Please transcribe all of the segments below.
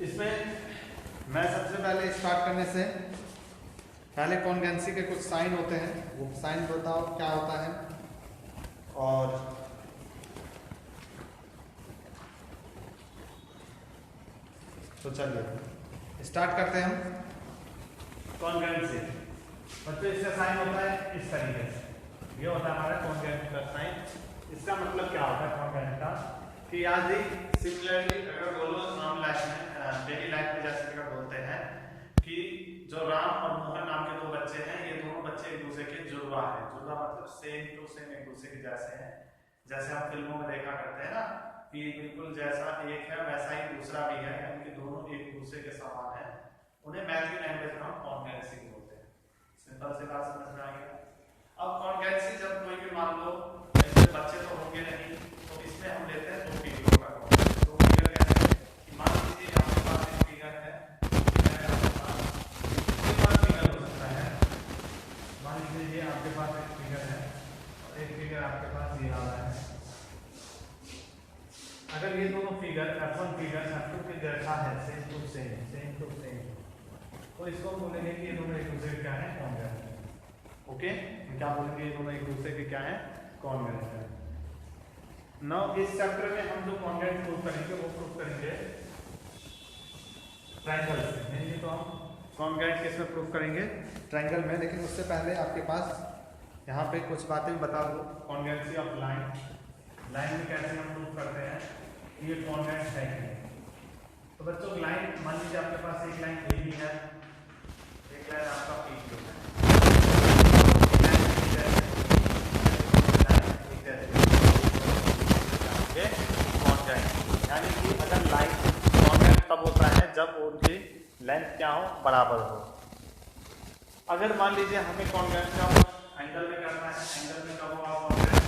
इसमें मैं सबसे पहले स्टार्ट करने से पहले कॉन्गेंसी के कुछ साइन होते हैं, वो साइन बताओ क्या होता है। और तो चलिए स्टार्ट करते हैं हम कॉन्गेंसी। बच्चों इसका साइन होता है इस तरीके से, ये होता है हमारा कॉन्गेंसी का साइन। इसका मतलब क्या होता है कॉन्गेंसी का कि आज ही सिमिलरली अगर बोलो नाम लाइफ में डेली लाइफ में जैसे अगर बोलते हैं कि जो राम और मोहन नाम के दो बच्चे हैं, ये दोनों बच्चे एक दूसरे के जुड़वा हैं। जुड़वा मतलब सेम टू सेम एक दूसरे के जैसे हैं। जैसे हम फिल्मों में देखा करते हैं ना कि बिल्कुल जैसा एक है वैसा ही दूसरा भी है, यानी कि दोनों एक दूसरे के समान है। उन्हें मैथ की लैंग्वेज में हम कॉन्गेंसी बोलते हैं। सिंपल सी बात समझ में आएगा। अब कॉन्गेंसी जब कोई भी मान लो ऐसे बच्चे तो होंगे नहीं, तो इसमें हम लेते हैं दो फिगरों का कॉन्गेंसी। दो फिगर कहते हैं कि मान लीजिए आपके पास एक फिगर है, फिगर हो सकता है। मान लीजिए आपके पास एक फिगर है और एक फिगर आपके पास ये वाला है। अगर ये दोनों फिगर F1 फिगर F2 के जैसा है, सेम टू सेम, तो इसको बोलेंगे कि ये दोनों एक दूसरे के क्या है, कॉन्गेंट है। ओके, क्या बोलेंगे, ये दोनों एक दूसरे के क्या है, कॉन्गेंट है। नाउ इस चैप्टर में हम जो कॉन्गेंट प्रूव करेंगे वो प्रूव करेंगे ट्रायंगल से। नहीं तो हम कॉन्गेंट किस में प्रूव करेंगे, ट्रायंगल में। लेकिन उससे पहले आपके पास यहाँ पे कुछ बातें बता दो। कॉन्गेंसी ऑफ लाइन, लाइन में कैसे हम प्रूव करते हैं ये कॉन्गेंट है कि नहीं। तो बच्चों लाइन, मान लीजिए आपके पास एक लाइन ए भी है, एक लाइन आपका पी क्यू है, कॉन्गेंट। यानी कि अगर लाइन कॉन्गेंट तब होता है जब उनकी लेंथ क्या हो, बराबर हो। अगर मान लीजिए हमें कॉन्गेंट का एंगल में करना है, एंगल में कब होगा कॉन्गेंट,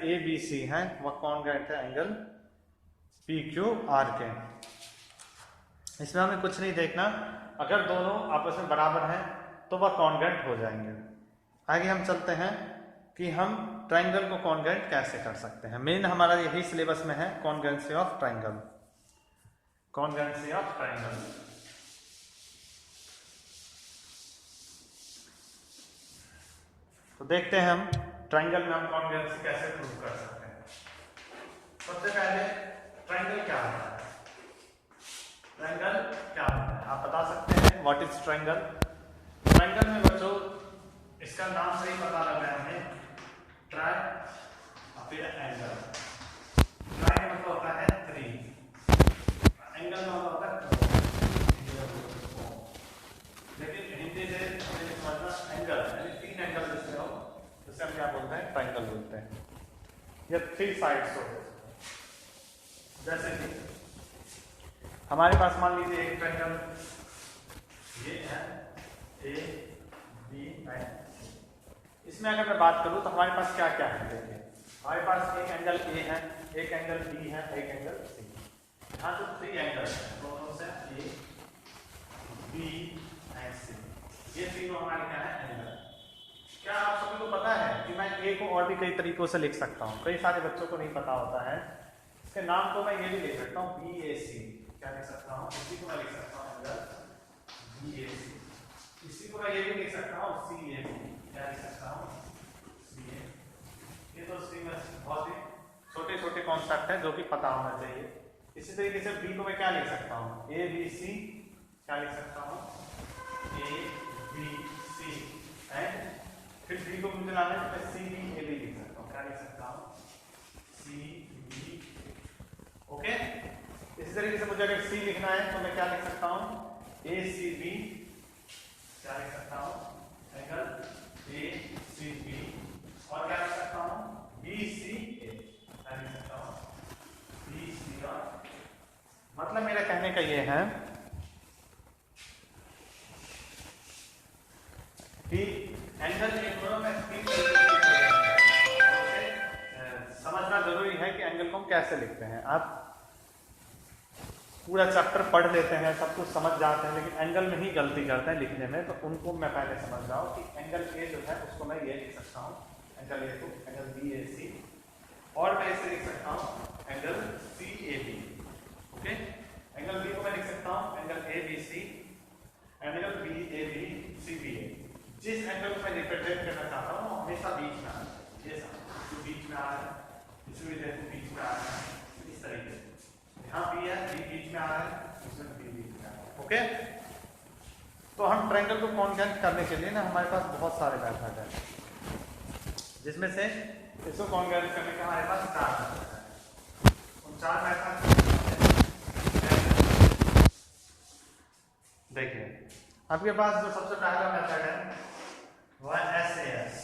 ए बी सी है वह कॉन्गेंट है एंगल पी क्यू आर के। इसमें हमें कुछ नहीं देखना, अगर दोनों आपस में बराबर हैं तो वह कॉन्गेंट हो जाएंगे। आगे हम चलते हैं कि हम ट्रायंगल को कॉन्गेंट कैसे कर सकते हैं। मेन हमारा यही सिलेबस में है कॉन्गेंसी ऑफ ट्रायंगल, कॉन्गेंसी ऑफ ट्रायंगल। तो देखते हैं हम ट्रायंगल में हम कॉन्गेंसी कैसे प्रूव कर सकते हैं। सबसे पहले ट्रायंगल क्या होता है, ट्रायंगल क्या होता है आप बता सकते हैं, व्हाट इज ट्रायंगल। ट्रायंगल में बच्चों इसका नाम से ही पता लग रहा है हमें, ट्राई और फिर एंगल। ट्राई का मतलब होता है थ्री, एंगल का मतलब होता है फोर। लेकिन हिंदी से हमें समझना एंगल यानी तीन एंगल जिससे हो, जिससे हम क्या बोलते हैं, ट्रायंगल बोलते हैं। या थ्री साइड्स हो, जैसे कि हमारे पास मान लीजिए एक ट्रायंगल ये है ए बी एंड सी। इसमें अगर मैं बात करूं तो हमारे पास क्या क्या है, देखिए हमारे पास एक एंगल ए है, एक एंगल बी है, एक एंगल सी। यहाँ तो थ्री एंगल है, दोनों से ए बी एंड सी, ये तीनों हमारे क्या है, एंगल। क्या आप सभी को पता है कि मैं ए को और भी कई तरीकों से लिख सकता हूँ, कई सारे बच्चों को नहीं पता होता है। इसके नाम को मैं ये भी लिख सकता हूँ बी ए सी, क्या लिख सकता हूँ, इसी को मैं लिख सकता हूँ एंगल बी ए सी। इसी को मैं ये भी लिख सकता हूँ सी ए बी, क्या लिख सकता हूँ सी ए। ये तो सी में बहुत ही छोटे छोटे कॉन्सेप्ट हैं जो कि पता होना चाहिए। इसी तरीके से बी को मैं क्या लिख सकता हूँ, ए बी सी, क्या लिख सकता हूँ ए बी सी, एंड फिर बी को मुझे लाना है तो मैं सी बी ए बी लिख सकता हूँ, क्या लिख सकता हूँ सी बी। ओके, इसी तरीके से मुझे अगर सी लिखना है तो मैं क्या लिख सकता हूँ ए सी बी, क्या लिख सकता हूँ एंगल ए सी बी, और क्या लिख सकता हूँ बी सी ए, क्या लिख सकता हूँ बी सी आर। मतलब मेरा कहने का ये है कि एंगल एक में समझना जरूरी है कि एंगल को हम कैसे लिखते हैं। आप पूरा चैप्टर पढ़ लेते हैं, सब कुछ समझ जाते हैं, लेकिन एंगल में ही गलती करते हैं लिखने में, तो उनको मैं पहले समझ रहा हूँ कि एंगल ए जो है उसको मैं ये लिख सकता हूँ, एंगल ए को एंगल बी ए सी, और मैं इसे लिख सकता हूँ angle C A B. Okay, angle B को मैं लिख सकता हूँ angle A B C, angle B A B C B A. जिस एंगल को मैं रिप्रेजेंट करना चाहता हूँ वो हमेशा बीच में आ रहा है, ये जो बीच में आ रहा है, इसमें देखो बीच में आ रहा है, इस तरीके से यहाँ बी है, बी बीच में आ रहा है, इसमें बी बीच में आ रहा है। ओके, तो हम ट्रायंगल को कॉन्वेंस करने के लिए ना हमारे पास बहुत सारे मेथड है, जिसमें से इसको कॉन्वेंस करने का हमारे पास 4 मेथड है। उन 4 मेथड देखिए, आपके पास जो सबसे पहला मेथड है वह SAS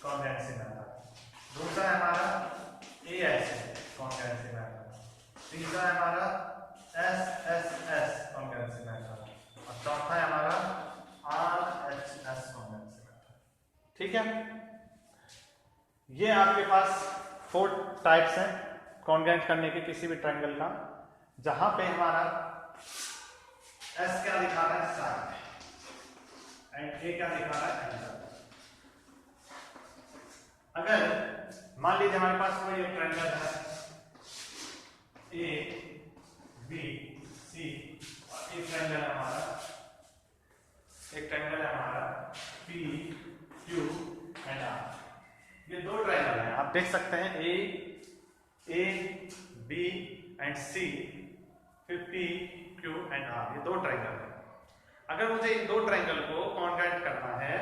कॉन्वेंसिव मेथड, दूसरा है हमारा AS कॉन्वेंसिव मेथड, तीसरा है हमारा SSS कॉन्वेंसिव मेथड, और चौथा है हमारा RHS कॉन्वेंसिव मेथड। ठीक है, ये आपके पास 4 टाइप्स हैं कॉन्वेंस करने के किसी भी ट्रायंगल का, जहां पे हमारा S क्या दिखा रहा है साइड एंड A क्या दिखा रहा है एंगल। अगर मान लीजिए हमारे पास कोई एक ट्रायंगल है A B C, और एक ट्रायंगल है हमारा P Q एंड R। ये 2 ट्रायंगल हैं, आप देख सकते हैं A B एंड C, फिर P Q एंड R, ये 2 ट्रायंगल हैं। अगर मुझे इन 2 ट्रायंगल को कॉन्वेंट करना है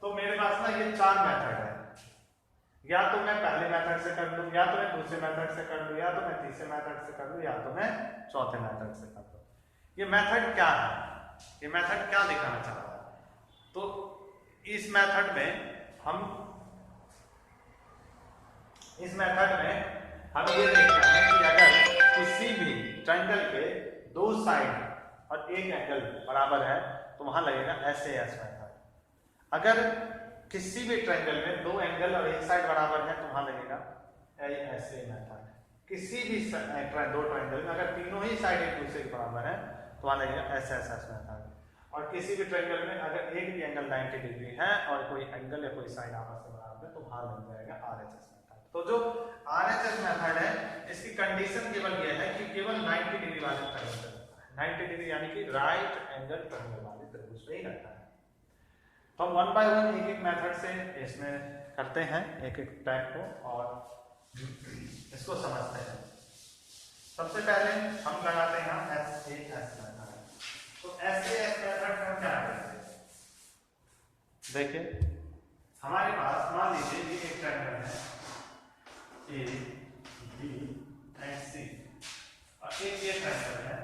तो मेरे पास ना ये 4 मेथड है, या तो मैं पहले मेथड से कर लूं, या तो मैं दूसरे मेथड से कर लूं, या तो मैं तीसरे मेथड से कर लूं, या तो मैं चौथे मेथड से कर लूं। ये मेथड क्या है, ये मेथड क्या दिखाना चाह रहा है? तो इस मेथड में हम ये देखते हैं कि अगर किसी भी ट्रायंगल के 2 साइड और एक एंगल बराबर है तो वहां लगेगा SAS मेथड। अगर किसी भी ट्रायंगल में 2 एंगल और एक साइड बराबर है तो वहां लगेगा LSA मेथड। किसी भी 2 ट्रायंगल में अगर तीनों ही साइड एक दूसरे के बराबर है तो वहां लगेगा SSS मेथड। और किसी भी ट्रायंगल में अगर एक भी एंगल 90 डिग्री है और कोई एंगल या कोई साइड आपस में बराबर है तो वहां लग जाएगा RHS मेथड। तो जो RHS मेथड है इसकी कंडीशन केवल यह है कि केवल 90 डिग्री वाले ट्रायंगल, 90 डिग्री यानी कि राइट एंगल ट्रायंगल वाले त्रिभुज पे ही रहता है। तो हम 1 बाय 1 एक एक मेथड से इसमें करते हैं, एक एक टाइप को, और इसको समझते हैं। सबसे पहले हम लगाते हैं SAS मेथड। तो SAS मेथड में हम क्या करते हैं, देखिए हमारे पास मान लीजिए ये एक ट्रायंगल है A B एंड C, और एक ये ट्रायंगल है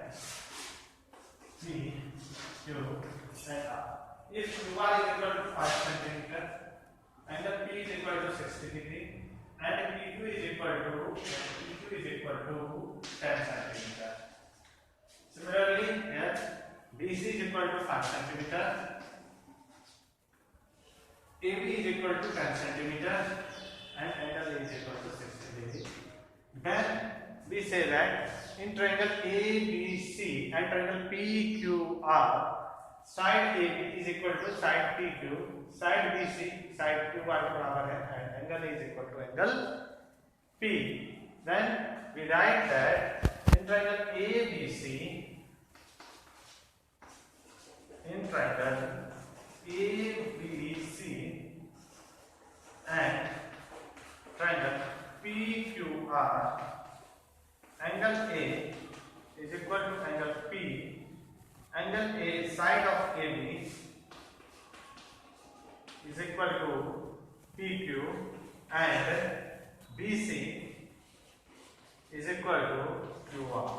P Q and R। If QR is equal to 5 centimeter, angle P is equal to 60 degree, and PQ is equal to 10 centimeter. Similarly, here BC is equal to 5 centimeter, AB is equal to 10 centimeter, and angle A is equal to 60 degree. Then we say that in triangle ABC and triangle PQR, side AB is equal to side PQ, side BC side QR के बराबर है, and angle A is equal to angle P. Then we write that in triangle ABC, and triangle PQR, angle A is equal to angle P. Angle A side of AB is equal to PQ, and BC is equal to QR.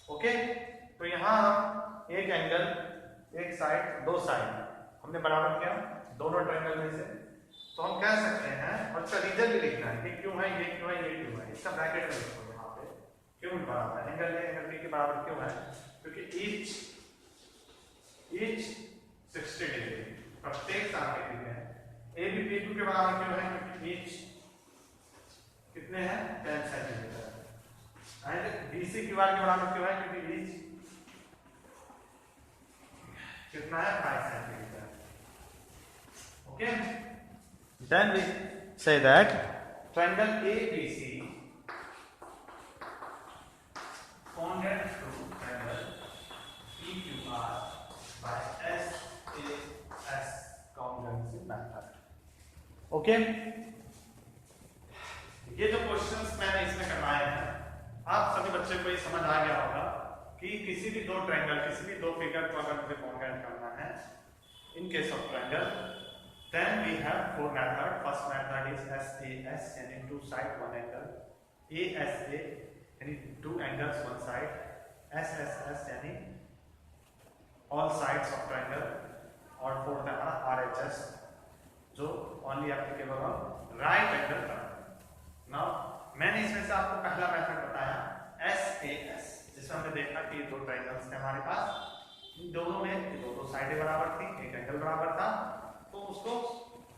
Okay, तो यहाँ हम एक angle, एक side, 2 side हमने बराबर किया दोनों triangle में से, तो हम कह सकते हैं, और इसका रीजन भी लिखना है कि क्यों है, ये क्यों है, ये क्यों है, इसका ब्रैकेट में लिखो यहाँ पे, क्यों बराबर है एंगल ए एंगल बी के बराबर क्यों है, क्योंकि ईच 60 डिग्री, प्रत्येक 60 डिग्री है। ए बी पी क्यू के बराबर क्यों है, क्योंकि ईच कितने हैं 10 सेंटीमीटर, एंड BC QR के बराबर क्यों है? क्योंकि ईच कितना है 5 centimetre. Okay, then we say that triangle ABC congruent to triangle PQR by SAS congruency method. Okay, ये जो क्वेश्चंस मैंने इसमें करवाए हैं, आप सभी बच्चों को ये समझ आ गया होगा कि किसी भी दो ट्रायंगल, किसी भी दो फिगर को अगर मुझे कॉन्ग्रुएंट करना है in case of triangle, then we have four method. First method is SAS यानी two side one angle, ASA यानी two angles one side, SSS यानी ऑल साइड्स ऑफ ट्रायंगल, और फोर्थ है हमारा RHS जो only applicable on right angle triangle. Now मैंने इसमें से आपको पहला मेथड बताया SAS, जिसमें हमने देखा कि दो ट्रायंगल्स थे हमारे पास, इन दोनों में दो साइडें बराबर थी, एक एंगल बराबर था, तो उसको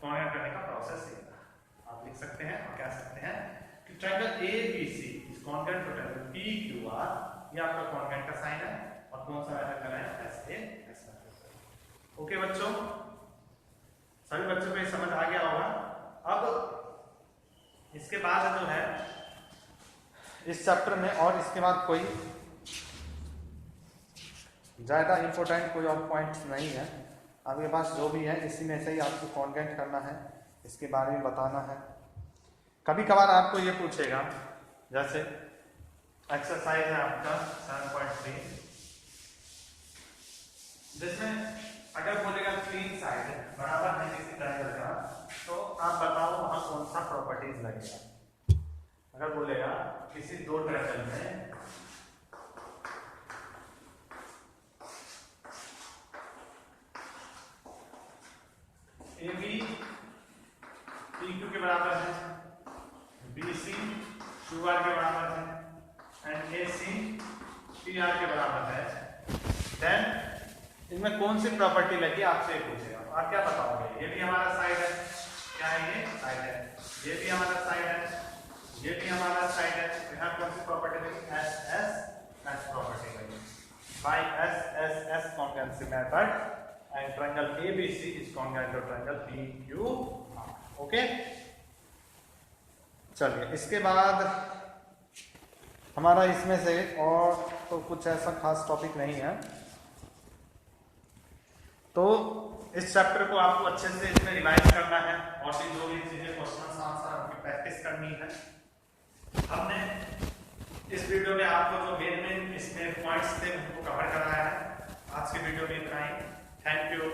कॉन्ग्रुएंट करने का प्रोसेस ये था. आप लिख सकते हैं और कह सकते हैं कि triangle ABC is congruent to triangle PQR, ये आपका कॉन्ग्रुएंट का साइन है, और कौन सा मेथड कर रहे हैं? SAS method. ओके बच्चों, सभी बच्चों को ये समझ आ गया होगा. अब इसके बाद जो है इस चैप्टर में, और इसके बाद कोई ज्यादा इंपॉर्टेंट कोई और पॉइंट्स नहीं है. आपके पास जो भी है इसी में से ही आपको कॉन्ग्रुएंट करना है, इसके बारे में बताना है. कभी कभार आपको ये पूछेगा, जैसे एक्सरसाइज है आपका 7.3, जिसमें अगर बोलेगा क्लीन साइड बराबर है किसी ट्रायंगल का, तो आप बताओ वहां कौन सा प्रॉपर्टीज लगेगा. अगर बोलेगा किसी दो ट्रायंगल में AB PQ के बराबर है, BC QR के बराबर है, एंड AC PR के बराबर है, देन इनमें कौन सी प्रॉपर्टी लगी आपसे पूछेगा. आप क्या बताओगे? ये भी हमारा साइड है, क्या है? ये साइड है. ये भी हमारा साइड है, ये भी हमारा साइड है. यहाँ कौन सी प्रॉपर्टी लगी? SSS प्रॉपर्टी लगी. By SSS congruency method and triangle ABC is congruent to triangle PQR. Okay, चलिए इसके बाद हमारा इसमें से और तो कुछ ऐसा खास टॉपिक नहीं है, तो इस चैप्टर को आपको अच्छे से इसमें रिवाइज करना है, और जो भी चीजें क्वेश्चन आंसर आपकी प्रैक्टिस करनी है. हमने इस वीडियो में आपको जो मेन इसमें पॉइंट्स थे उनको कवर कराया है. आज के वीडियो में इतना ही. Thank you.